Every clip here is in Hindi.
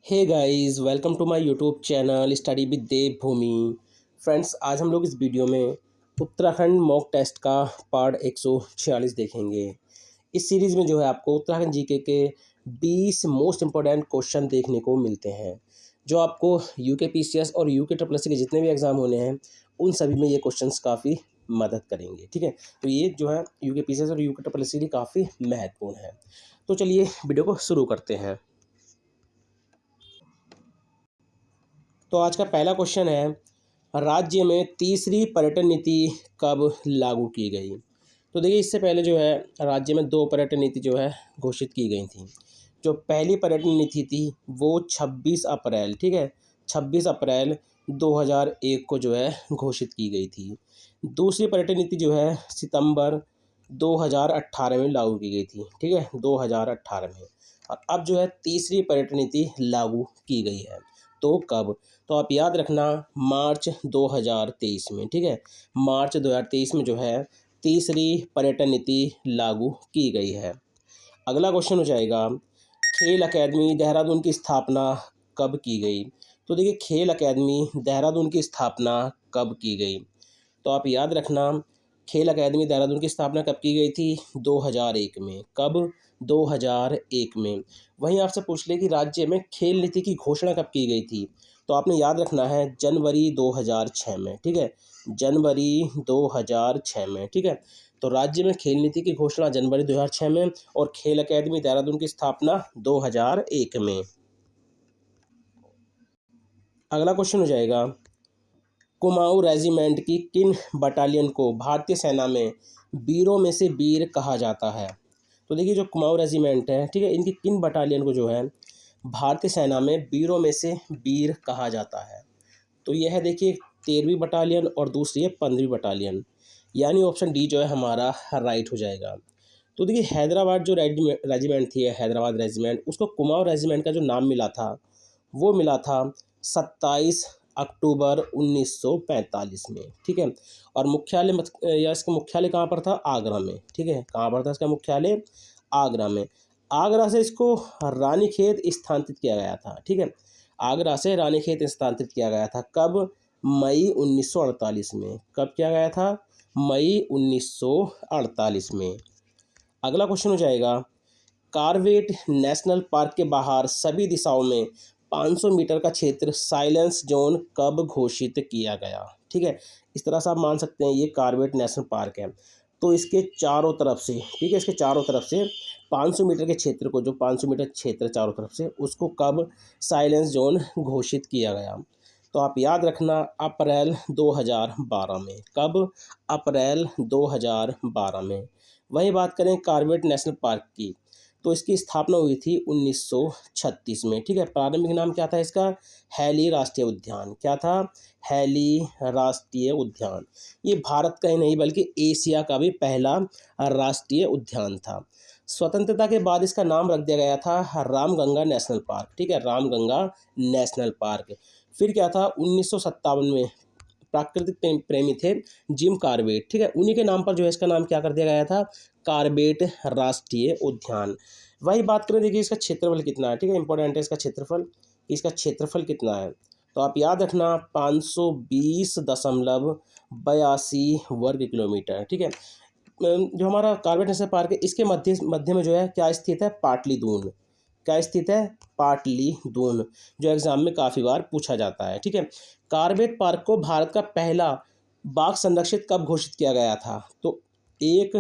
Hey guys, welcome to my YouTube channel study with Devbhoomi. Friends, आज हम लोग इस वीडियो में उत्तराखंड मॉक टेस्ट का पार्ट 146 देखेंगे। इस सीरीज़ में जो है आपको उत्तराखंड जीके के 20 मोस्ट इम्पोर्टेंट क्वेश्चन देखने को मिलते हैं, जो आपको यूके पीसीएस और यूके ट्रिपल एससी के जितने भी एग्ज़ाम होने हैं उन सभी में ये क्वेश्चंस काफ़ी मदद करेंगे। ठीक है, तो ये जो है यूके पीसीएस और यूके ट्रिपल एससी के लिए काफ़ी महत्वपूर्ण है। तो चलिए वीडियो को शुरू करते हैं। तो आज का पहला क्वेश्चन है, राज्य में तीसरी पर्यटन नीति कब लागू की गई। तो देखिए, इससे पहले जो है राज्य में दो पर्यटन नीति जो है घोषित की गई थी। जो पहली पर्यटन नीति थी वो 26 अप्रैल, ठीक है, 26 अप्रैल 2001 को जो है घोषित की गई थी। दूसरी पर्यटन नीति जो है सितंबर 2018 में लागू की गई थी, ठीक है, 2018 में। और अब जो है तीसरी पर्यटन नीति लागू की गई है। तो कब? तो आप याद रखना, मार्च 2023 में, ठीक है, मार्च 2023 में जो है तीसरी पर्यटन नीति लागू की गई है। अगला क्वेश्चन हो जाएगा, खेल अकेडमी देहरादून की स्थापना कब की गई। तो देखिए, खेल अकेडमी देहरादून की स्थापना कब की गई। तो आप याद रखना, खेल अकेडमी देहरादून की स्थापना कब की गई थी? 2001 में। कब? 2001 में। वहीं आपसे पूछ ले कि राज्य में खेल नीति की घोषणा कब की गई थी, तो आपने याद रखना है जनवरी 2006 में, ठीक है, जनवरी 2006 में, ठीक है। तो राज्य में खेल नीति की घोषणा जनवरी 2006 में और खेल अकेडमी देहरादून की स्थापना 2001 में। अगला क्वेश्चन हो जाएगा, कुमाऊं रेजिमेंट की किन बटालियन को भारतीय सेना में वीरों में से वीर कहा जाता है। तो देखिए, जो कुमाऊं रेजिमेंट है, ठीक है, इनकी किन बटालियन को जो है भारतीय सेना में वीरों में से वीर कहा जाता है। तो यह है, देखिए, 13वीं बटालियन और दूसरी है 15वीं बटालियन, यानी ऑप्शन डी जो है हमारा राइट हो जाएगा। तो देखिए, हैदराबाद जो रेजिमेंट थी, हैदराबाद रेजिमेंट, उसको कुमाऊं रेजिमेंट का जो नाम मिला था वो मिला था 27 अक्टूबर 1945 में, ठीक है। और मुख्यालय या इसका मुख्यालय कहाँ पर था? आगरा में, ठीक है। कहाँ पर था इसका मुख्यालय? आगरा में। आगरा से इसको रानीखेत स्थानांतरित किया गया था, ठीक है, आगरा से रानीखेत स्थानांतरित किया गया था। कब? मई 1948 में। कब किया गया था? मई 1948 में। अगला क्वेश्चन हो जाएगा, कॉर्बेट नेशनल पार्क के बाहर सभी दिशाओं में 500 मीटर का क्षेत्र साइलेंस जोन कब घोषित किया गया। ठीक है, इस तरह से आप मान सकते हैं ये कॉर्बेट नेशनल पार्क है। तो इसके चारों तरफ से, ठीक है, इसके चारों तरफ से 500 मीटर के क्षेत्र को, जो 500 मीटर क्षेत्र चारों तरफ से, उसको कब साइलेंस जोन घोषित किया गया। तो आप याद रखना, अप्रैल 2012 में। कब? अप्रैल 2012 में। वही बात करें कॉर्बेट नेशनल पार्क की, तो इसकी स्थापना हुई थी 1936 में, ठीक है। प्रारंभिक नाम क्या था इसका? हैली राष्ट्रीय उद्यान। क्या था? हैली राष्ट्रीय उद्यान। ये भारत का ही नहीं बल्कि एशिया का भी पहला राष्ट्रीय उद्यान था। स्वतंत्रता के बाद इसका नाम रख दिया गया था रामगंगा नेशनल पार्क, ठीक है, रामगंगा नेशनल पार्क। फिर क्या था? 1957 में प्राकृतिक प्रेमी थे जिम कॉर्बेट, ठीक है, उन्हीं के नाम पर जो है इसका नाम क्या कर दिया गया था? कॉर्बेट राष्ट्रीय उद्यान। वही बात करें, देखिए इसका क्षेत्रफल कितना है, ठीक है, इंपॉर्टेंट है इसका क्षेत्रफल। इसका क्षेत्रफल कितना है? तो आप याद रखना, 520.82 वर्ग किलोमीटर, ठीक है। जो हमारा कॉर्बेट नेशनल पार्क है, इसके मध्य में जो है क्या स्थित है? पाटलिदून। क्या स्थित है? पाटलिदून, जो एग्जाम में काफ़ी बार पूछा जाता है, ठीक है। कॉर्बेट पार्क को भारत का पहला बाघ संरक्षित कब घोषित किया गया था? तो 1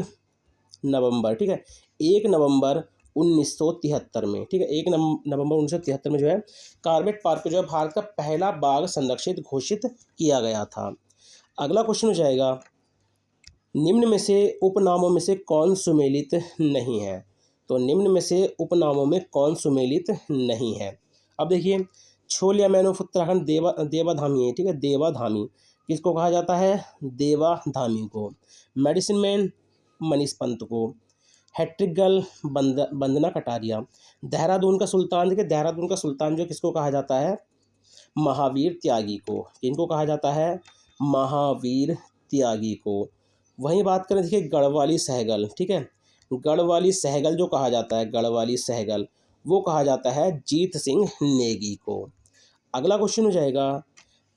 नवंबर, ठीक है, 1 नवंबर 1973 में, ठीक है, 1 नवंबर 1973 में जो है कॉर्बेट पार्क को जो है भारत का पहला बाघ संरक्षित घोषित किया गया था। अगला क्वेश्चन हो जाएगा, निम्न में से उपनामों में से कौन सुमेलित नहीं है। तो निम्न में से उपनामों में कौन सुमेलित नहीं है? अब देखिए, छोलिया मैन ऑफ उत्तराखंड देवाधामी है, ठीक है, देवाधामी किसको कहा जाता है? देवाधामी को। मेडिसिन मैन मनीष पंत को। Hat trick girl Vandana Kataria. देहरादून का सुल्तान, देखिए देहरादून का सुल्तान जो किसको कहा जाता है? महावीर त्यागी को। किनको कहा जाता है? महावीर त्यागी को। वहीं बात करें, देखिए गढ़वाली सहगल, ठीक है, गढ़वाली सहगल जो कहा जाता है, गढ़वाली सहगल, वो कहा जाता है जीत सिंह नेगी को। अगला क्वेश्चन हो जाएगा,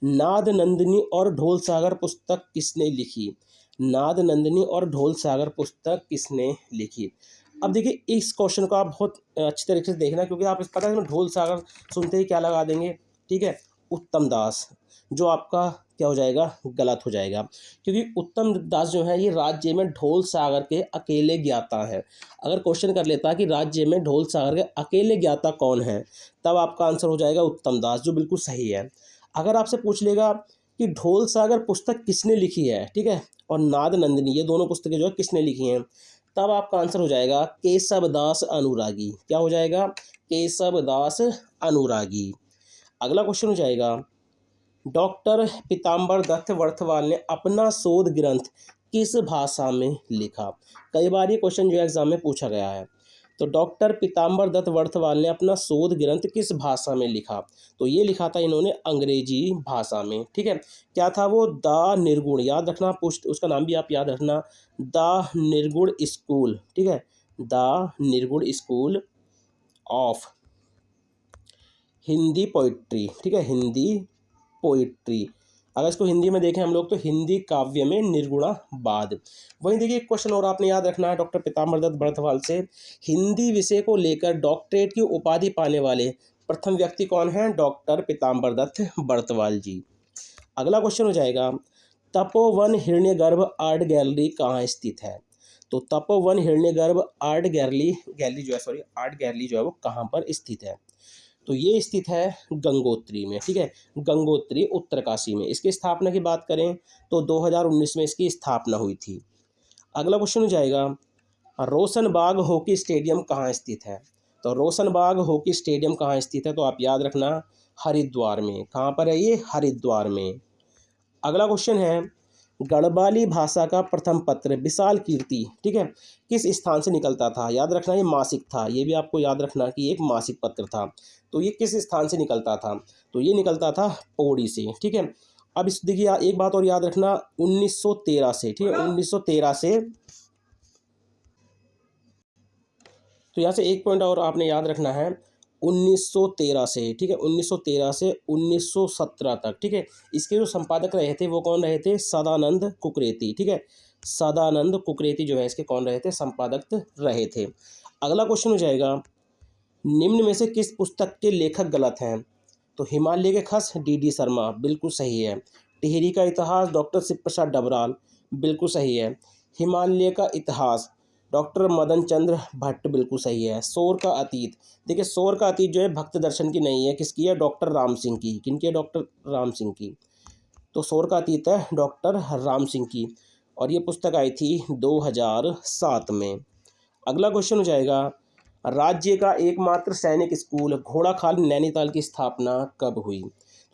नाद नंदिनी और ढोल सागर पुस्तक किसने लिखी? नाद नंदिनी और ढोल सागर पुस्तक किसने लिखी? अब देखिए इस क्वेश्चन को आप बहुत अच्छी तरीके से देखना, क्योंकि आप इस पता है ढोल सागर सुनते ही क्या लगा देंगे, ठीक है, उत्तम दास, जो आपका क्या हो जाएगा, गलत हो जाएगा, क्योंकि उत्तम दास जो है ये राज्य में ढोल सागर के अकेले ज्ञाता है। अगर क्वेश्चन कर लेता कि राज्य में ढोल सागर के अकेले ज्ञाता कौन है, तब आपका आंसर हो जाएगा उत्तम दास, जो बिल्कुल सही है। अगर आपसे पूछ लेगा कि ढोल सागर पुस्तक किसने लिखी है, ठीक है, और नाद नंदिनी, ये दोनों पुस्तकें जो है किसने लिखी हैं, तब आपका आंसर हो जाएगा केशव दास अनुरागी। क्या हो जाएगा? केशव दास अनुरागी। अगला क्वेश्चन हो जाएगा, डॉक्टर पीताम्बर दत्त वर्थवाल ने अपना शोध ग्रंथ किस भाषा में लिखा? कई बार ये क्वेश्चन जो है एग्जाम में पूछा गया है। तो डॉक्टर पीताम्बर दत्त वर्थवाल ने अपना शोध ग्रंथ किस भाषा में लिखा? तो ये लिखा था इन्होंने अंग्रेजी भाषा में, ठीक है। क्या था वो? द निर्गुण, याद रखना, पुष्ट उसका नाम भी आप याद रखना, द निर्गुण स्कूल, ठीक है, द निर्गुण स्कूल ऑफ हिंदी पोइट्री, ठीक है, हिंदी पोइट्री। अगर इसको हिंदी में देखें हम लोग तो हिंदी काव्य में निर्गुणावाद। वहीं देखिए एक क्वेश्चन और आपने याद रखना है डॉक्टर पीताम्बर दत्त बर्दवाल से, हिंदी विषय को लेकर डॉक्टरेट की उपाधि पाने वाले प्रथम व्यक्ति कौन है? डॉक्टर पीताम्बर दत्त बर्दवाल जी। अगला क्वेश्चन हो जाएगा, तपोवन हिरण्यगर्भ आर्ट गैलरी कहाँ स्थित है? तो तपोवन हिरण्यगर्भ आर्ट गैलरी गैलरी जो है सॉरी आर्ट गैलरी जो है वो कहाँ पर स्थित है? तो ये स्थित है गंगोत्री में, ठीक है, गंगोत्री उत्तरकाशी में। इसकी स्थापना की बात करें तो 2019 में इसकी स्थापना हुई थी। अगला क्वेश्चन हो जाएगा, रोशनबाग हॉकी स्टेडियम कहाँ स्थित है? तो रोशनबाग हॉकी स्टेडियम कहाँ स्थित है? तो आप याद रखना हरिद्वार में। कहाँ पर है ये? हरिद्वार में। अगला क्वेश्चन है, गढ़वाली भाषा का प्रथम पत्र विशाल कीर्ति, ठीक है, किस स्थान से निकलता था? याद रखना ये मासिक था, ये भी आपको याद रखना कि एक मासिक पत्र था। तो ये किस स्थान से निकलता था? तो ये निकलता था पौड़ी से, ठीक है। अब इस देखिए एक बात और याद रखना, 1913 से, ठीक है, 1913 से, तो यहाँ से एक पॉइंट और आपने याद रखना है, 1913 से, ठीक है, 1913 से 1917 तक, ठीक है। इसके जो संपादक रहे थे वो कौन रहे थे? सदानंद कुकरेती, ठीक है, सदानंद कुकरेती जो है इसके कौन रहे थे? संपादक रहे थे। अगला क्वेश्चन हो जाएगा, निम्न में से किस पुस्तक के लेखक गलत हैं? तो हिमालय के खस डी शर्मा, बिल्कुल सही है। टिहरी का इतिहास डॉक्टर शिव प्रसाद डबराल, बिल्कुल सही है। हिमालय का इतिहास डॉक्टर मदन चंद्र भट्ट, बिल्कुल सही है। शोर का अतीत, देखिए शोर का अतीत जो है भक्त दर्शन की नहीं है, किसकी है? डॉक्टर राम सिंह की। किनकी है? डॉक्टर राम सिंह की। तो शोर का अतीत है डॉक्टर राम सिंह की, और ये पुस्तक आई थी 2007 में। अगला क्वेश्चन हो जाएगा, राज्य का एकमात्र सैनिक स्कूल घोड़ाखाल नैनीताल की स्थापना कब हुई?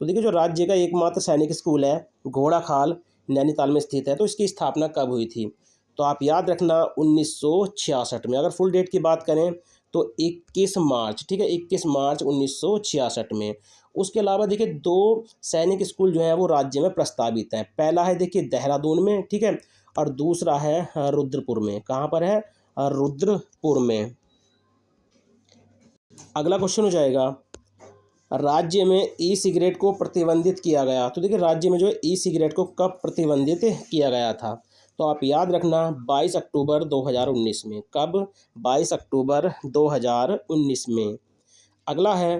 तो देखिए जो राज्य का एकमात्र सैनिक स्कूल है घोड़ाखाल नैनीताल में स्थित है, तो इसकी स्थापना कब हुई थी? तो आप याद रखना 1966 में। अगर फुल डेट की बात करें तो 21 मार्च, ठीक है, 21 मार्च 1966 में। उसके अलावा देखिए दो सैनिक स्कूल जो है वो राज्य में प्रस्तावित हैं। पहला है देखिए देहरादून में, ठीक है, और दूसरा है रुद्रपुर में। कहाँ पर है? रुद्रपुर में। अगला क्वेश्चन हो जाएगा, राज्य में ई सिगरेट को प्रतिबंधित किया गया। तो देखिए राज्य में जो है ई सिगरेट को कब प्रतिबंधित किया गया था? तो आप याद रखना 22 अक्टूबर 2019 में। कब? 22 अक्टूबर 2019 में। अगला है,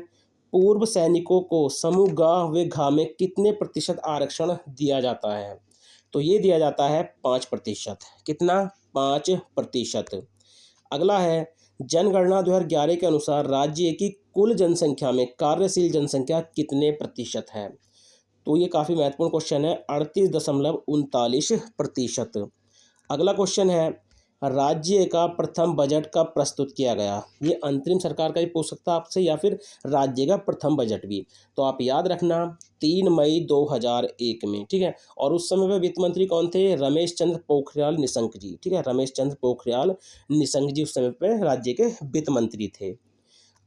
पूर्व सैनिकों को समूह ग व घ में कितने प्रतिशत आरक्षण दिया जाता है? तो ये दिया जाता है 5%। कितना? 5%। अगला है, जनगणना 2011 के अनुसार राज्य की कुल जनसंख्या में कार्यशील जनसंख्या कितने प्रतिशत है? तो ये काफ़ी महत्वपूर्ण क्वेश्चन है, 38.39%। अगला क्वेश्चन है, राज्य का प्रथम बजट कब प्रस्तुत किया गया? ये अंतरिम सरकार का भी पूछ सकता है आपसे, या फिर राज्य का प्रथम बजट भी। तो आप याद रखना 3 मई 2001 में, ठीक है। और उस समय पे वित्त मंत्री कौन थे? रमेश चंद्र पोखरियाल निशंक जी, ठीक है, रमेश चंद्र पोखरियाल निशंक जी उस समय पे राज्य के वित्त मंत्री थे।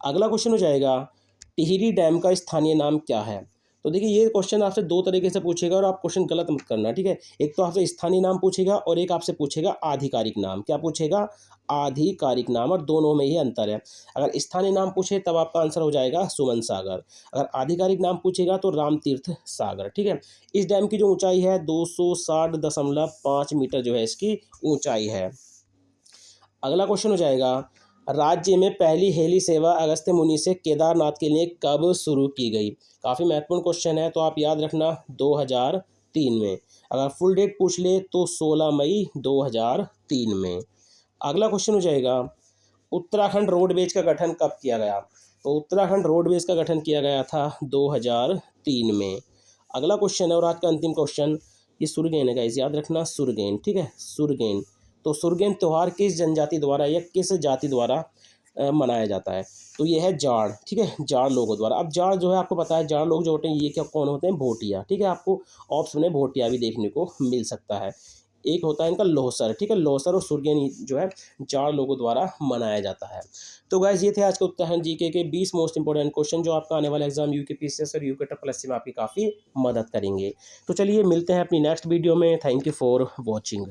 अगला क्वेश्चन हो जाएगा, टिहरी डैम का स्थानीय नाम क्या है? तो देखिए ये क्वेश्चन आपसे दो तरीके से पूछेगा और आप क्वेश्चन गलत मत करना, ठीक है। एक तो आपसे स्थानीय नाम पूछेगा और एक आपसे पूछेगा आधिकारिक नाम। क्या पूछेगा? आधिकारिक नाम, और दोनों में ही अंतर है। अगर स्थानीय नाम पूछे तब आपका आंसर हो जाएगा सुमन सागर, अगर आधिकारिक नाम पूछेगा तो रामतीर्थ सागर, ठीक है। इस डैम की जो ऊंचाई है 260.5 मीटर जो है इसकी ऊंचाई है। अगला क्वेश्चन हो जाएगा, राज्य में पहली हेली सेवा अगस्त्य मुनि से केदारनाथ के लिए कब शुरू की गई? काफ़ी महत्वपूर्ण क्वेश्चन है, तो आप याद रखना 2003 में। अगर फुल डेट पूछ ले तो 16 मई 2003 में। अगला क्वेश्चन हो जाएगा, उत्तराखंड रोडवेज का गठन कब किया गया? तो उत्तराखंड रोडवेज का गठन किया गया था 2003 में। अगला क्वेश्चन है और आज का अंतिम क्वेश्चन, ये सुरगेन है गाइस, याद रखना सुरगेन, ठीक है, सुरगेन। तो सुरगेन त्यौहार किस जनजाति द्वारा या किस जाति द्वारा मनाया जाता है? तो ये है जाड़, ठीक है, जाड़ लोगों द्वारा। अब जाड़ जो है आपको पता है, जाड़ लोग जो होते हैं ये क्या कौन होते हैं? भोटिया, ठीक है। आपको ऑप्शन में भोटिया भी देखने को मिल सकता है। एक होता है इनका लोहसर, ठीक है, लोहसर और सुरगेन जो है जाड़ लोगों द्वारा मनाया जाता है। तो गाइज ये थे आज के उत्तराखंड जीके के 20 मोस्ट इंपॉर्टेंट क्वेश्चन जो आपका आने वाला एग्जाम यूके पीसीएस और यूके ट्रिपल में आपकी काफ़ी मदद करेंगे। तो चलिए मिलते हैं अपनी नेक्स्ट वीडियो में। Thank you for watching.